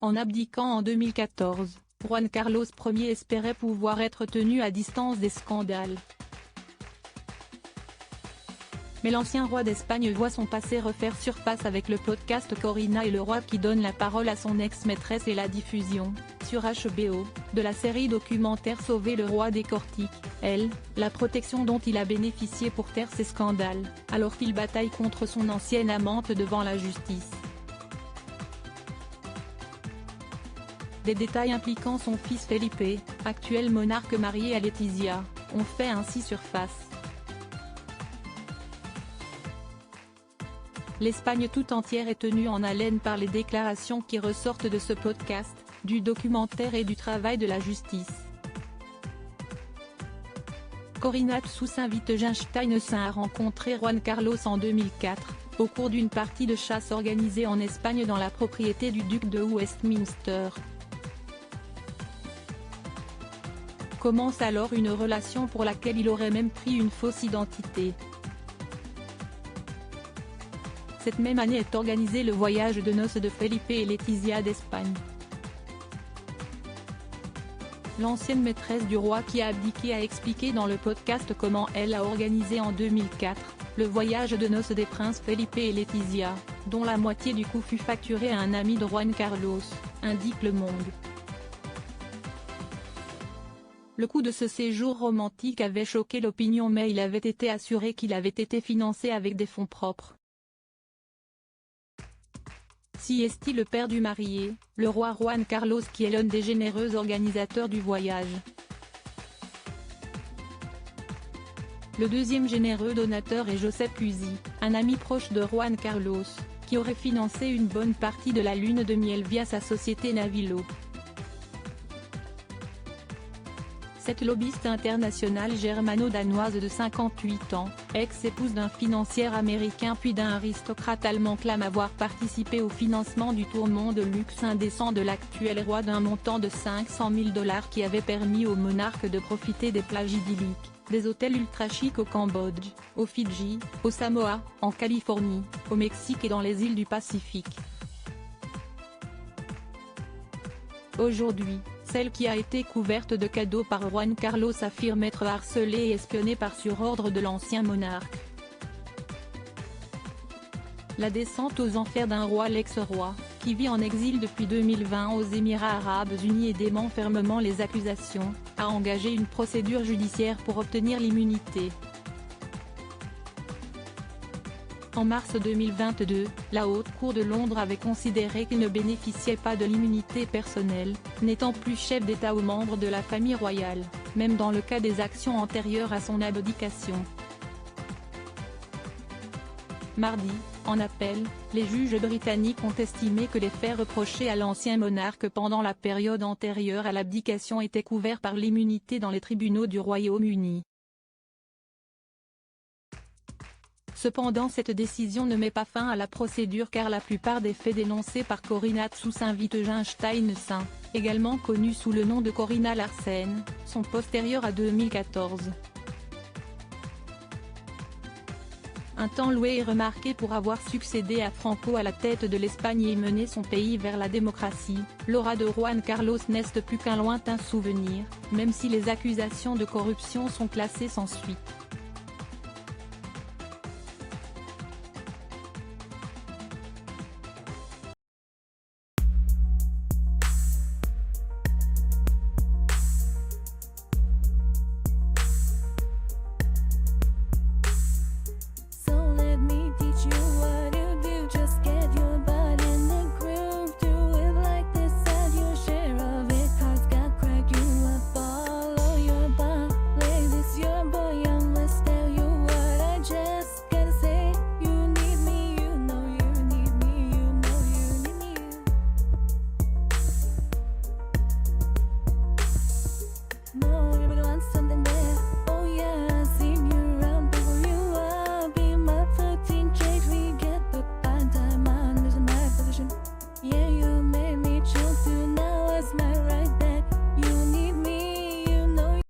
En abdiquant en 2014, Juan Carlos Ier espérait pouvoir être tenu à distance des scandales. Mais l'ancien roi d'Espagne voit son passé refaire surface avec le podcast Corina et le roi qui donne la parole à son ex-maîtresse et la diffusion, sur HBO, de la série documentaire Sauver le roi décortique, elle, la protection dont il a bénéficié pour taire ses scandales, alors qu'il bataille contre son ancienne amante devant la justice. Des détails impliquant son fils Felipe, actuel monarque marié à Letizia, ont fait ainsi surface. L'Espagne tout entière est tenue en haleine par les déclarations qui ressortent de ce podcast, du documentaire et du travail de la justice. Corina Wittgenstein a rencontré Juan Carlos en 2004, au cours d'une partie de chasse organisée en Espagne dans la propriété du duc de Westminster. Commence alors une relation pour laquelle il aurait même pris une fausse identité. Cette même année est organisé le voyage de noces de Felipe et Letizia d'Espagne. L'ancienne maîtresse du roi qui a abdiqué a expliqué dans le podcast comment elle a organisé en 2004, le voyage de noces des princes Felipe et Letizia, dont la moitié du coût fut facturé à un ami de Juan Carlos, indique Le Monde. Le coût de ce séjour romantique avait choqué l'opinion mais il avait été assuré qu'il avait été financé avec des fonds propres. Si est-il le père du marié, le roi Juan Carlos qui est l'un des généreux organisateurs du voyage. Le deuxième généreux donateur est Josep Uzi, un ami proche de Juan Carlos, qui aurait financé une bonne partie de la lune de miel via sa société Navilo. Cette lobbyiste internationale germano-danoise de 58 ans, ex-épouse d'un financier américain puis d'un aristocrate allemand clame avoir participé au financement du tourment de luxe indécent de l'actuel roi d'un montant de 500 000 $ qui avait permis au monarque de profiter des plages idylliques, des hôtels ultra chics au Cambodge, aux Fidji, aux Samoa, en Californie, au Mexique et dans les îles du Pacifique. Aujourd'hui, celle qui a été couverte de cadeaux par Juan Carlos affirme être harcelée et espionnée sur ordre de l'ancien monarque. La descente aux enfers d'un roi. L'ex-roi, qui vit en exil depuis 2020 aux Émirats arabes unis et dément fermement les accusations, a engagé une procédure judiciaire pour obtenir l'immunité. En mars 2022, la Haute Cour de Londres avait considéré qu'il ne bénéficiait pas de l'immunité personnelle, n'étant plus chef d'État ou membre de la famille royale, même dans le cas des actions antérieures à son abdication. Mardi, en appel, les juges britanniques ont estimé que les faits reprochés à l'ancien monarque pendant la période antérieure à l'abdication étaient couverts par l'immunité dans les tribunaux du Royaume-Uni. Cependant cette décision ne met pas fin à la procédure car la plupart des faits dénoncés par Corina Wittgenstein, également connue sous le nom de Corina Larsen, sont postérieurs à 2014. Un temps loué et remarqué pour avoir succédé à Franco à la tête de l'Espagne et mené son pays vers la démocratie, l'aura de Juan Carlos n'est plus qu'un lointain souvenir, même si les accusations de corruption sont classées sans suite.